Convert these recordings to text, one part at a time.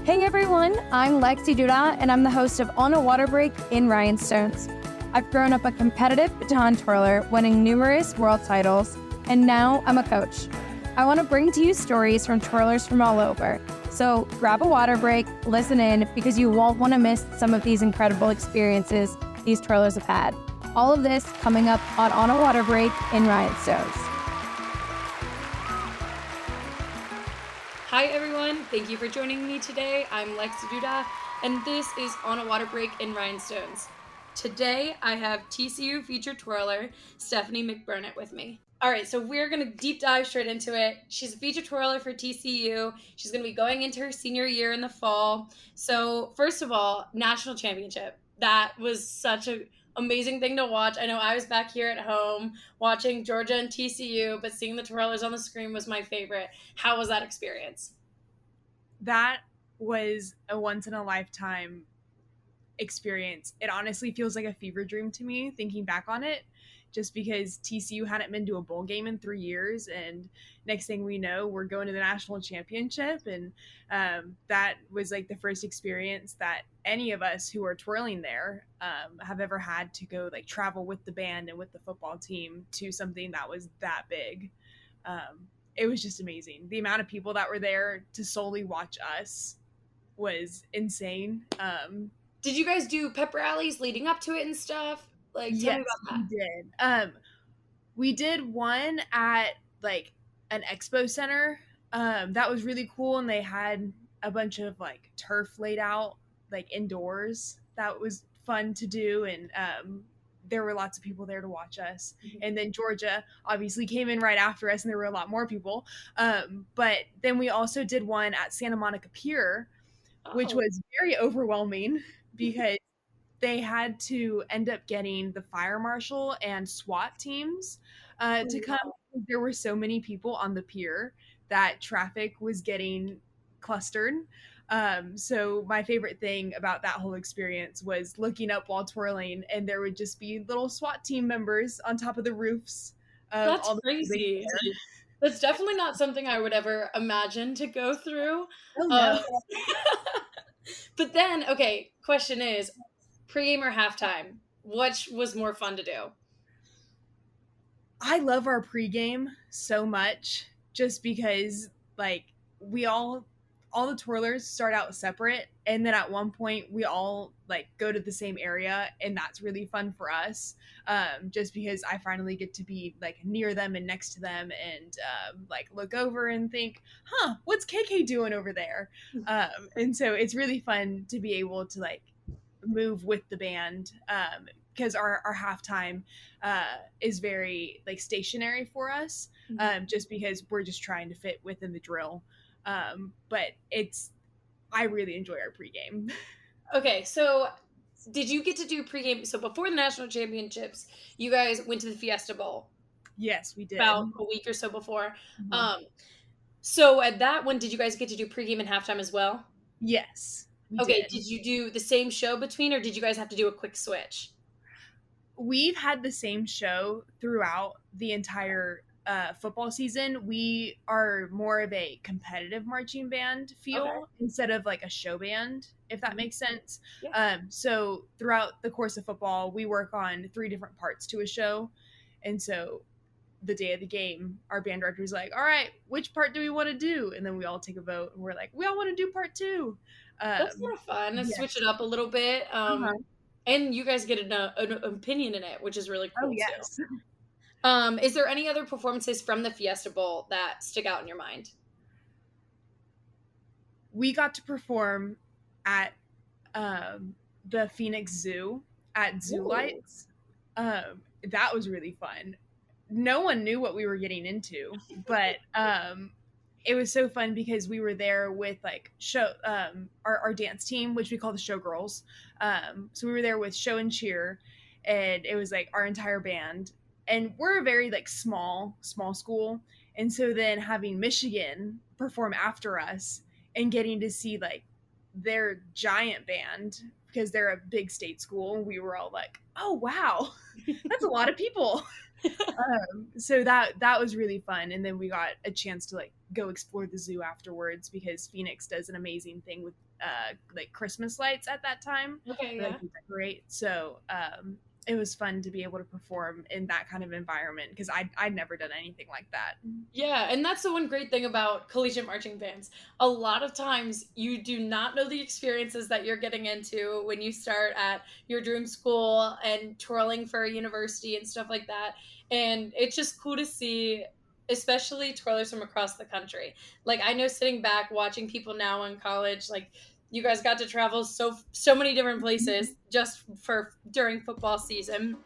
Hey everyone, I'm Lexi Duda, and I'm the host of On a Water Break in Rhinestones. I've grown up a competitive baton twirler, winning numerous world titles, and now I'm a coach. I want to bring to you stories from twirlers from all over. So grab a water break, listen in, because you won't want to miss some of these incredible experiences these twirlers have had. All of this coming up on a Water Break in Rhinestones. Hi everyone, thank you for joining me today. I'm Lexi Duda, and this is On a Water Break in Rhinestones. Today I have TCU featured twirler Stephanie McBurnette with me. All right, so we're going to deep dive straight into it. She's a featured twirler for TCU. She's going to be going into her senior year in the fall. So first of all, national championship. That was such an amazing thing to watch. I know I was back here at home watching Georgia and TCU, but seeing the twirlers on the screen was my favorite. How was that experience? That was a once-in-a-lifetime experience. It honestly feels like a fever dream to me thinking back on it, just because TCU hadn't been to a bowl game in 3 years, and next thing we know, we're going to the national championship. And that was like the first experience that any of us who are twirling there have ever had, to go like travel with the band and with the football team to something that was that big. It was just amazing. The amount of people that were there to solely watch us was insane. Did you guys do pep rallies leading up to it and stuff? Like, tell me about that. We did. We did one at like an expo center. That was really cool, and they had a bunch of like turf laid out like indoors. That was fun to do, and there were lots of people there to watch us. Mm-hmm. And then Georgia obviously came in right after us, and there were a lot more people. But then we also did one at Santa Monica Pier, which was very overwhelming because they had to end up getting the fire marshal and SWAT teams to come. There were so many people on the pier that traffic was getting clustered. So my favorite thing about that whole experience was looking up while twirling, and there would just be little SWAT team members on top of the roofs. That's crazy. That's definitely not something I would ever imagine to go through. Oh, no. But then, okay, question is, pregame or halftime? Which was more fun to do? I love our pregame so much, just because like all the twirlers start out separate, and then at one point we all like go to the same area, and that's really fun for us, just because I finally get to be like near them and next to them, and like look over and think, what's KK doing over there? And so it's really fun to be able to like move with the band, because our halftime is very like stationary for us, just because we're just trying to fit within the drill. But I really enjoy our pregame. Okay, so did you get to do pregame? So before the national championships, you guys went to the Fiesta Bowl. Yes, we did. About a week or so before. Mm-hmm. So at that one, did you guys get to do pregame and halftime as well? Yes. Okay, did you do the same show between, or did you guys have to do a quick switch? We've had the same show throughout the entire football season. We are more of a competitive marching band feel instead of like a show band, if that makes sense. Yeah. So throughout the course of football, we work on 3 different parts to a show. And so the day of the game, our band director is like, all right, which part do we want to do? And then we all take a vote, and we're like, we all want to do part 2. That's more fun. Let's switch it up a little bit. And you guys get an opinion in it, which is really cool. Oh, yes. Too. Is there any other performances from the Fiesta Bowl that stick out in your mind? We got to perform at the Phoenix Zoo at Zoo Lights. That was really fun. No one knew what we were getting into, but it was so fun because we were there with like our dance team, which we call the Showgirls. So we were there with show and cheer, and it was like our entire band. And we're a very like small school, and so then having Michigan perform after us and getting to see like their giant band, because they're a big state school, we were all like, oh wow, that's a lot of people. So that was really fun. And then we got a chance to like go explore the zoo afterwards because Phoenix does an amazing thing with like Christmas lights at that time. Okay, Where, yeah. like, they decorate. So it was fun to be able to perform in that kind of environment because I'd never done anything like that. Yeah, and that's the one great thing about collegiate marching bands. A lot of times you do not know the experiences that you're getting into when you start at your dream school and twirling for a university and stuff like that. And it's just cool to see, especially twirlers from across the country. Like I know sitting back watching people now in college, like you guys got to travel so many different places just for during football season.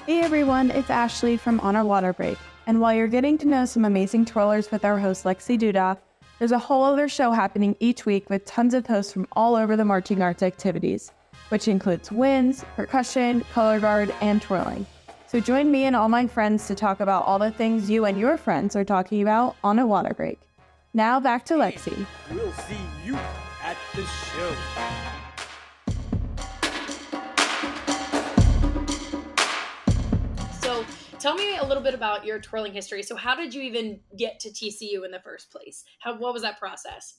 Hey everyone, it's Ashlee from On Our Water Break. And while you're getting to know some amazing twirlers with our host Lexi Duda, there's a whole other show happening each week with tons of hosts from all over the marching arts activities, which includes winds, percussion, color guard, and twirling. So join me and all my friends to talk about all the things you and your friends are talking about on a water break. Now back to Lexi. We'll see you at the show. So tell me a little bit about your twirling history. So how did you even get to TCU in the first place? What was that process?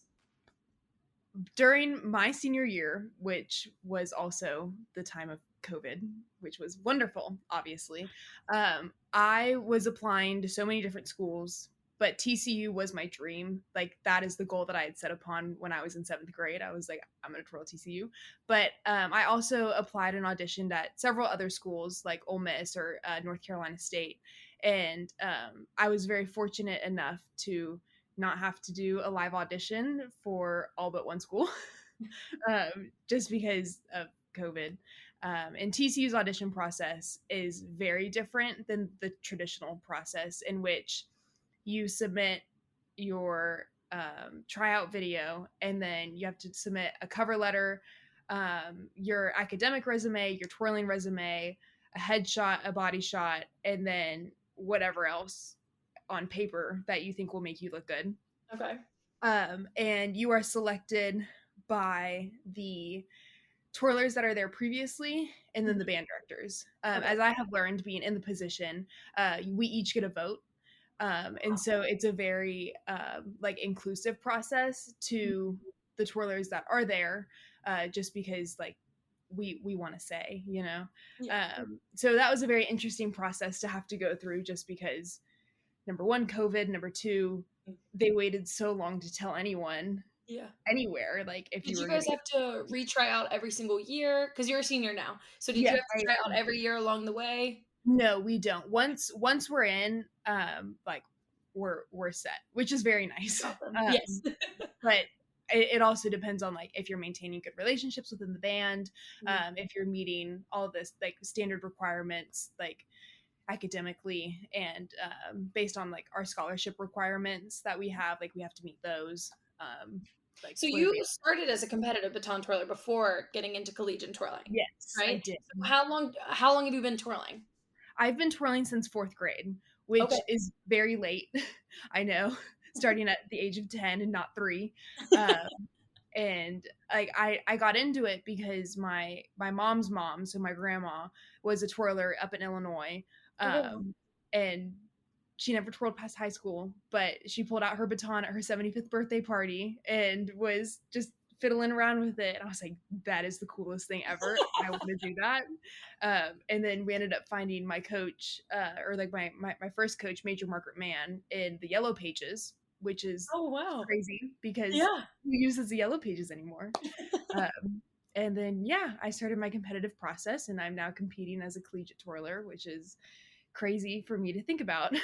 During my senior year, which was also the time of COVID, which was wonderful, obviously, I was applying to so many different schools, but TCU was my dream. Like that is the goal that I had set upon when I was in 7th grade. I was like, I'm going to twirl TCU. But I also applied and auditioned at several other schools like Ole Miss or North Carolina State. And I was very fortunate enough to not have to do a live audition for all but one school just because of COVID. And TCU's audition process is very different than the traditional process in which you submit your tryout video and then you have to submit a cover letter, your academic resume, your twirling resume, a headshot, a body shot, and then whatever else on paper that you think will make you look good. Okay. And you are selected by the twirlers that are there previously and then the band directors. Okay. As I have learned being in the position, we each get a vote. And so it's a very like inclusive process to the twirlers that are there just because like we want to say, you know. Yeah. So that was a very interesting process to have to go through just because number one, COVID, number two, they waited so long to tell anyone Yeah. anywhere. Like if Did you you were guys gonna have to retry out every single year? Because you're a senior now. So did you have to try out every year along the way? No, we don't. Once we're in, like we're set, which is very nice. Yes. But it also depends on like if you're maintaining good relationships within the band, if you're meeting all this like standard requirements like academically and based on like our scholarship requirements that we have, like we have to meet those. Like So you started as a competitive baton twirler before getting into collegiate twirling. Yes, right? I did. So how long have you been twirling? I've been twirling since 4th grade, which is very late. I know, starting at the age of 10 and not 3. And like I got into it because my mom's mom, so my grandma, was a twirler up in Illinois. And she never twirled past high school, but she pulled out her baton at her 75th birthday party and was just fiddling around with it. And I was like, that is the coolest thing ever. I want to do that. And then we ended up finding my coach, or like my first coach, Major Margaret Mann, in the Yellow Pages, which is crazy because who uses the Yellow Pages anymore? And then, I started my competitive process and I'm now competing as a collegiate twirler, which is crazy for me to think about.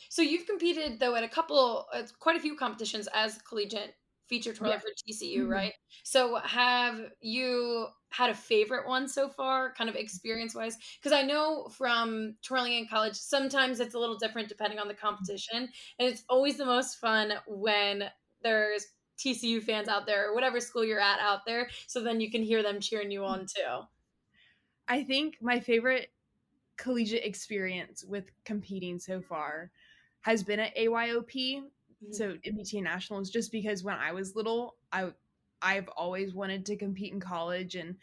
So you've competed though at quite a few competitions as collegiate feature twirler for TCU, right? So have you had a favorite one so far, kind of experience wise? Because I know from twirling in college, sometimes it's a little different depending on the competition. And it's always the most fun when there's TCU fans out there or whatever school you're at out there. So then you can hear them cheering you on too. I think my favorite collegiate experience with competing so far has been at AYOP. So MBTA Nationals, just because when I was little, I I've always wanted to compete in college and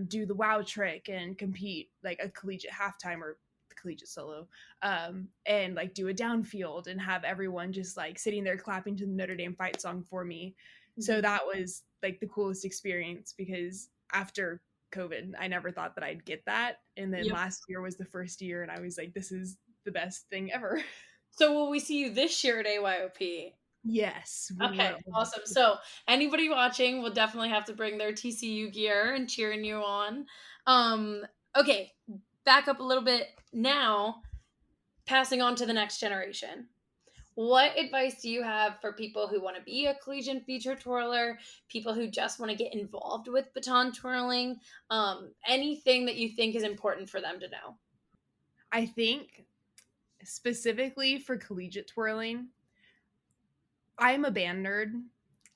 do the wow trick and compete like a collegiate halftime or collegiate solo, and like do a downfield and have everyone just like sitting there clapping to the Notre Dame fight song for me. So that was like the coolest experience, because after COVID, I never thought that I'd get that. And then last year was the first year, and I was like, this is the best thing ever. So will we see you this year at AYOP? Yes. Okay, awesome. So anybody watching will definitely have to bring their TCU gear and cheering you on. Okay, back up a little bit now, passing on to the next generation. What advice do you have for people who want to be a collegiate feature twirler, people who just want to get involved with baton twirling, anything that you think is important for them to know? I think specifically for collegiate twirling, I'm a band nerd,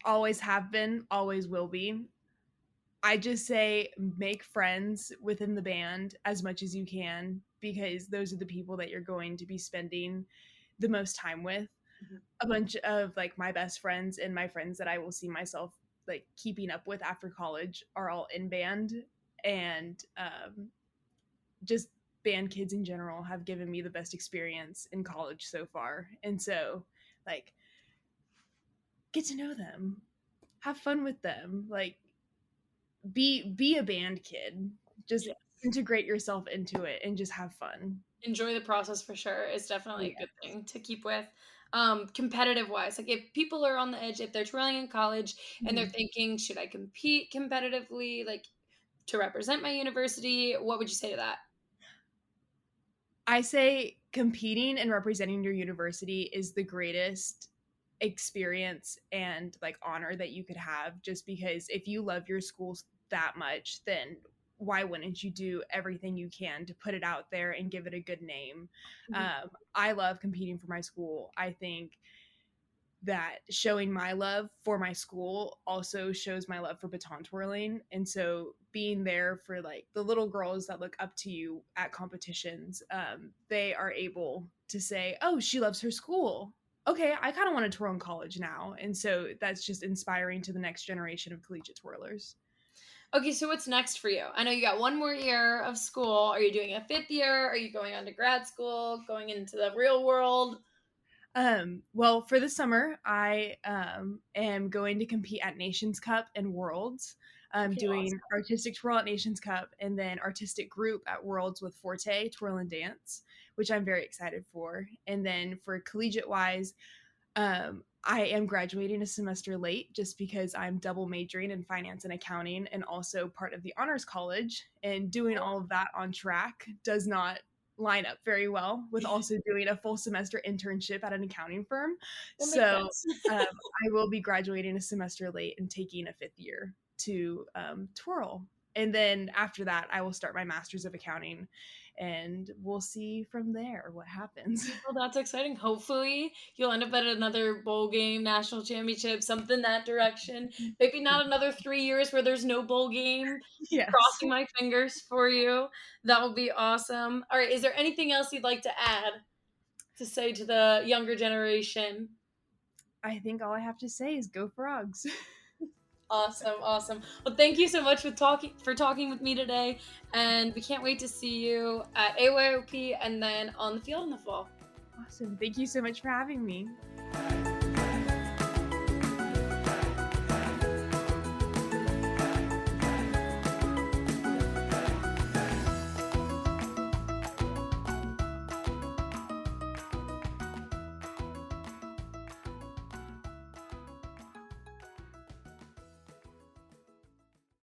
always have been, always will be. I just say make friends within the band as much as you can, because those are the people that you're going to be spending the most time with. A bunch of like my best friends and my friends that I will see myself like keeping up with after college are all in band, and just band kids in general have given me the best experience in college so far. And so like get to know them, have fun with them, like be a band kid, just integrate yourself into it and just have fun. Enjoy the process for sure. It's definitely a good thing to keep with. Competitive wise, like if people are on the edge, if they're twirling in college and they're thinking, should I compete competitively, like to represent my university, what would you say to that? I say competing and representing your university is the greatest experience and like honor that you could have, just because if you love your school that much, then why wouldn't you do everything you can to put it out there and give it a good name? I love competing for my school. I think that showing my love for my school also shows my love for baton twirling. And so being there for like the little girls that look up to you at competitions, they are able to say, oh, she loves her school. Okay, I kind of want to twirl in college now. And so that's just inspiring to the next generation of collegiate twirlers. Okay, so what's next for you? I know you got one more year of school. Are you doing a 5th year? Are you going on to grad school, going into the real world? Well, for the summer, I am going to compete at Nations Cup and Worlds. Doing awesome. Artistic twirl at Nations Cup, and then artistic group at Worlds with Forte, Twirl and Dance, which I'm very excited for. And then for collegiate wise, I am graduating a semester late just because I'm double majoring in finance and accounting and also part of the honors college, and doing all of that on track does not line up very well with also doing a full semester internship at an accounting firm. So I will be graduating a semester late and taking a 5th year to twirl. And then after that, I will start my master's of accounting, and we'll see from there what happens. Well, that's exciting. Hopefully you'll end up at another bowl game, national championship, something that direction. Maybe not another 3 years where there's no bowl game. Yes. Crossing my fingers for you. That would be awesome. All right. Is there anything else you'd like to add to say to the younger generation? I think all I have to say is go Frogs. Awesome. Well, thank you so much for talking with me today, and we can't wait to see you at AYOP and then on the field in the fall. Awesome. Thank you so much for having me.